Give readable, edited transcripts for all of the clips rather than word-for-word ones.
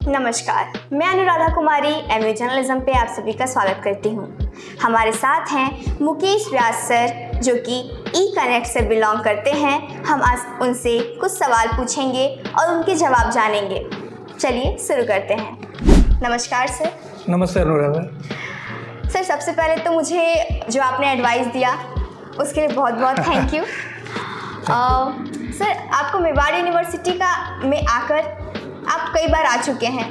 नमस्कार, मैं अनुराधा कुमारी MA journalism पे आप सभी का स्वागत करती हूँ। हमारे साथ हैं मुकेश व्यास सर, जो कि ई कनेक्ट से बिलोंग करते हैं। हम आज उनसे कुछ सवाल पूछेंगे और उनके जवाब जानेंगे। चलिए शुरू करते हैं। नमस्कार सर। नमस्ते अनुराधा। सर, सबसे पहले तो मुझे जो आपने एडवाइस दिया उसके लिए बहुत बहुत थैंक यू। सर, आपको मेवाड़ यूनिवर्सिटी में आकर आप कई बार आ चुके हैं,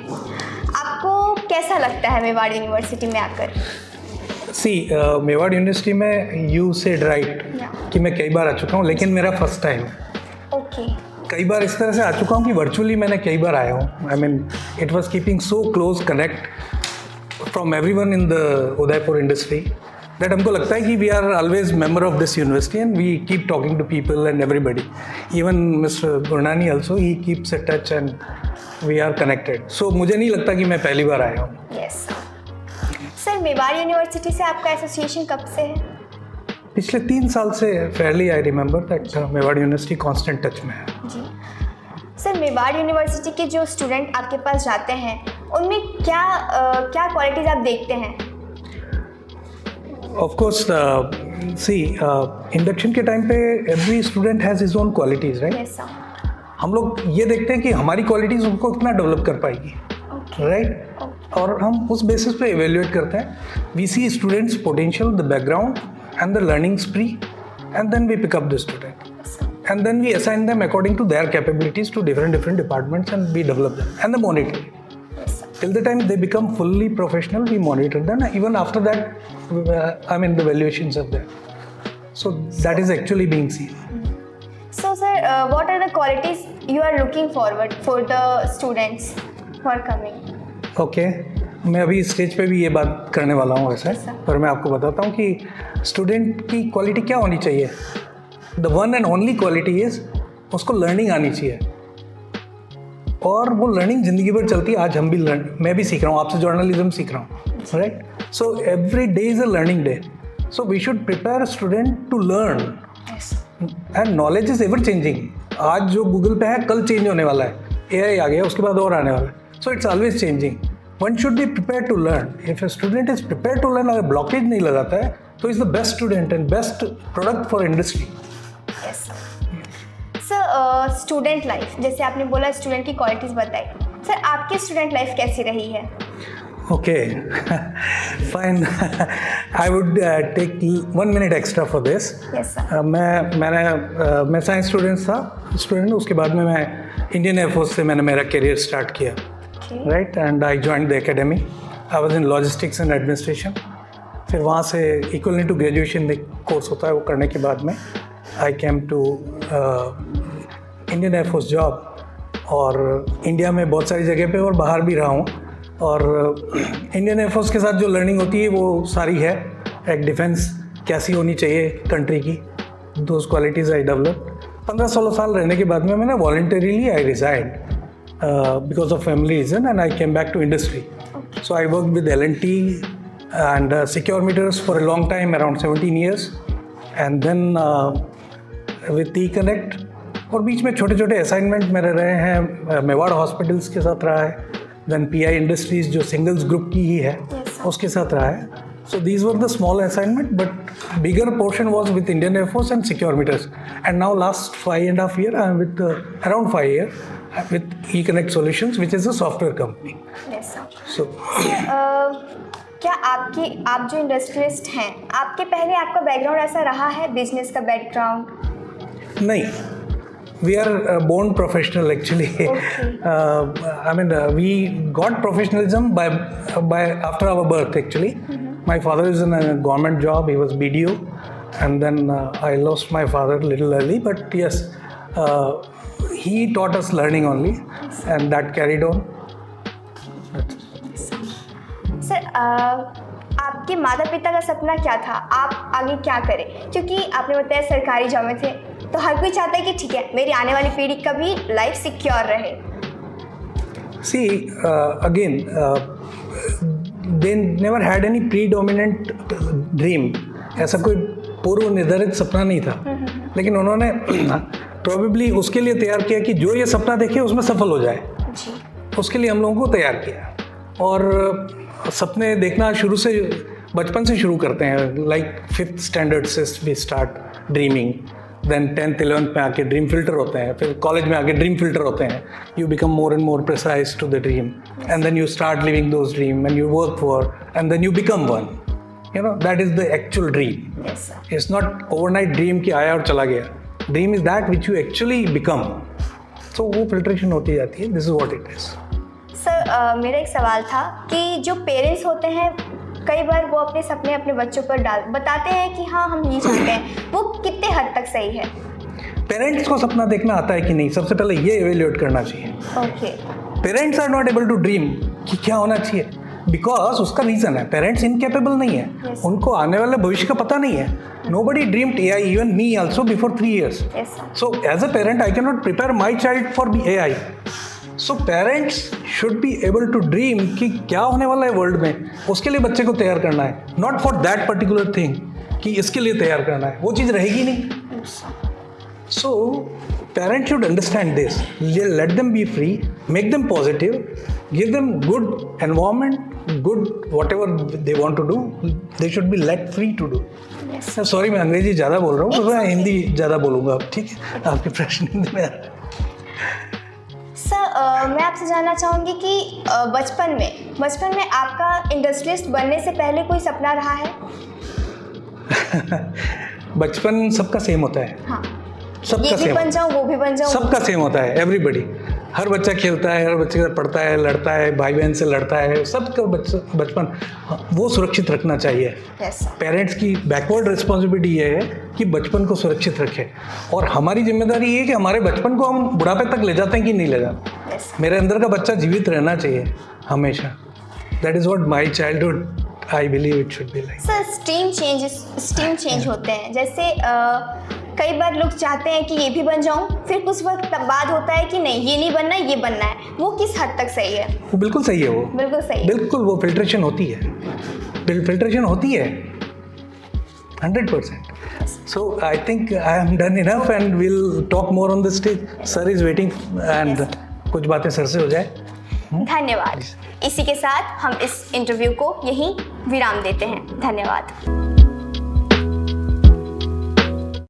आपको कैसा लगता है मेवाड़ यूनिवर्सिटी में आकर? मेवाड़ यूनिवर्सिटी में यू सेड राइट कि मैं कई बार आ चुका हूँ, लेकिन मेरा फर्स्ट टाइम। ओके। कई बार इस तरह से आ चुका हूँ कि वर्चुअली मैंने कई बार आया हूँ। I mean it was keeping so close connect from everyone in the Udaipur industry that हमको लगता है कि we are always member of this university and we keep talking to people and everybody. Even mister Gurnani also he keeps a touch and we are connected. So मुझे नहीं लगता कि मैं पहली बार आया हूँ। यस सर, मेवाड़ यूनिवर्सिटी से आपका एसोसिएशन कब से है? पिछले 3 साल से Fairlie I remember that Mewar university constant touch में है। जी सर, मेवाड़ यूनिवर्सिटी के जो स्टूडेंट आपके पास जाते हैं उनमें क्या क्वालिटीज़ आप देखते हैं? ऑफ कोर्स इंडक्शन के टाइम पे every student has his own qualities, right? Yes sir. हम लोग ये देखते हैं कि हमारी क्वालिटीज़ उनको कितना डेवलप कर पाएगी, राइट? और हम उस बेसिस पे एवेल्युएट करते हैं। We see students potential, the background and the learning spree, and then we pick up the student and then we assign them according to their capabilities to different departments and we develop them and the monitor till the time they become fully professional. We monitor them. Even after that, the valuations are there. So that is actually being seen. So sir, what are the qualities you are looking forward for the students who are coming? Okay. मैं अभी stage पे भी ये बात करने वाला हूँ वैसे, पर मैं आपको बताता हूँ कि स्टूडेंट की क्वालिटी क्या होनी चाहिए। The one and only quality is उसको लर्निंग आनी चाहिए, और वो लर्निंग ज़िंदगी भर चलती है। आज हम भी मैं भी सीख रहा हूँ, आपसे जर्नलिज्म सीख रहा हूँ, right? So every day is a learning day. So we should prepare student to learn, and knowledge is ever changing. आज जो गूगल पे है कल चेंज होने वाला है, AI आ गया, उसके बाद और आने वाला है। So it's always changing. One should be prepare to learn. If a student is prepare to learn, अगर ब्लॉकेज नहीं लगाता है तो is the best student and best product for industry. Sir, student life, जैसे आपने बोला स्टूडेंट की qualities बताई, सर आपकी स्टूडेंट लाइफ कैसी रही है? Okay, fine. I would take 1 minute extra for this. Yes sir. मैं साइंस स्टूडेंट। उसके बाद में मैं इंडियन एयरफोर्स से मैंने मेरा करियर स्टार्ट किया, right? And I joined the academy. I was in logistics and administration. फिर वहाँ से इक्वल टू ग्रेजुएशन कोर्स होता है, वो करने के बाद में I came to Indian airforce job, और इंडिया में बहुत सारी जगह पे और बाहर भी रहा हूँ। और इंडियन एयरफोर्स के साथ जो लर्निंग होती है वो सारी है। एक डिफेंस कैसी होनी चाहिए कंट्री की, दोज क्वालिटीज़ आई डेवलप। 15-16 साल रहने के बाद में मैंने voluntarily I resigned because of family reason, and I came back to industry. So I work with L&T and Secure Meters for a long time, around 17 years, and then with e connect. और बीच में छोटे छोटे assignment मेरे रहे हैं। Mewar hospitals के साथ रहा है, देन PI इंडस्ट्रीज़ जो सिंगल्स ग्रुप की ही है, उसके साथ रहा है। So these were the small assignment, but bigger portion was with Indian Air Force and Secure Meters. And now last 5.5 years I am with around 5 years with E-Connect Solutions, which is a software company. Yes, sir. So, क्या आप जो industrialist हैं, आपके पहले आपका background ऐसा रहा है, बिजनेस का बैकग्राउंड? नहीं, we are born professional actually. We got professionalism by after our birth actually. My father is in a government job. He was BDO, and then I lost my father a little early, but yes, he taught us learning only, and that carried on. Sir, आपके माता पिता का सपना क्या था? आप आगे क्या करें? क्योंकि आपने बताया सरकारी जॉब में थे, तो हर कोई चाहता है कि ठीक है, मेरी आने वाली पीढ़ी का भी लाइफ सिक्योर रहे। See, again, they never had any predominant dream. ऐसा कोई पूर्व निर्धारित सपना नहीं था, लेकिन उन्होंने प्रोबेबली उसके लिए तैयार किया कि जो ये सपना देखे उसमें सफल हो जाए। उसके लिए हम लोगों को तैयार किया। और सपने देखना शुरू से, बचपन से शुरू करते हैं। लाइक 5th स्टैंडर्ड से we start dreaming, then 10th 11th में आके ड्रीम फिल्टर होते हैं, फिर कॉलेज में आके ड्रीम फिल्टर होते हैं। You become more and more precise to the dream, and then you start living those dream and you work for, and then you become one. You know, that is the actual dream. It's not overnight dream कि आया और चला गया। Dream is that which you actually become. So वो filtration होती जाती है। This is what it is. Sir, मेरा एक सवाल था कि जो पेरेंट्स होते हैं कई बार वो अपने सपने अपने बच्चों पर बताते हैं कि हाँ हम ये चाहते हैं, वो कितने हद तक सही है? पेरेंट्स को सपना देखना आता है कि नहीं, सबसे पहले ये एवेल्यूएट करना चाहिए। Okay. Parents are not able to dream कि क्या होना चाहिए, बिकॉज उसका रीज़न है, पेरेंट्स इनकेपेबल नहीं है। Yes. उनको आने वाले भविष्य का पता नहीं है। Nobody dreamed AI, even me also, before 3 years. Yes, sir. So as a parent, I cannot prepare my child for AI. So parents should be able to dream कि क्या होने वाला है वर्ल्ड में, उसके लिए बच्चे को तैयार करना है, not for that particular thing कि इसके लिए तैयार करना है, वो चीज़ रहेगी नहीं। So parents should understand this. Let them be free, make them positive, give them good environment, good whatever they want to do. They should be let free to do. Yes. Sorry, मैं अंग्रेजी ज़्यादा बोल रहा हूँ, तो मैं हिंदी ज़्यादा बोलूँगा अब, ठीक है? आपके प्रश्न हिंदी में आ रहा है। सर, मैं आपसे जानना चाहूँगी कि बचपन में आपका इंडस्ट्रियलिस्ट बनने से पहले कोई सपना रहा है? बचपन सबका सेम होता है। हाँ, सबका ये भी सेम, बन जाऊँ, वो भी बन जाऊँ, सबका सेम होता है। एवरीबडी, हर बच्चा खेलता है, हर बच्चे पढ़ता है, लड़ता है, भाई बहन से लड़ता है। सबका बचपन वो सुरक्षित रखना चाहिए। Yes, sir. पेरेंट्स की बैकवर्ड रिस्पॉन्सिबिलिटी ये है कि बचपन को सुरक्षित रखें, और हमारी जिम्मेदारी ये है कि हमारे बचपन को हम बुढ़ापे तक ले जाते हैं कि नहीं ले जाते। Yes, sir. मेरे अंदर का बच्चा जीवित रहना चाहिए हमेशा। That is what my childhood I believe it should be like. Sir, stream change होते हैं, जैसे कई बार लोग चाहते हैं कि ये भी बन जाऊं, फिर कुछ वक्त बाद होता है कि नहीं, ये नहीं बनना, ये बनना है। वो किस हद तक सही है? वो बिल्कुल सही है। वो बिल्कुल सही है। बिल्कुल, वो फिल्ट्रेशन होती है, फिल्ट्रेशन होती है 100%. So I think I am done enough and we'll talk more on the stage. Sir is waiting and कुछ बातें सर से हो जाए। धन्यवाद। इसी के साथ हम इस इंटरव्यू को यहीं विराम देते हैं। धन्यवाद।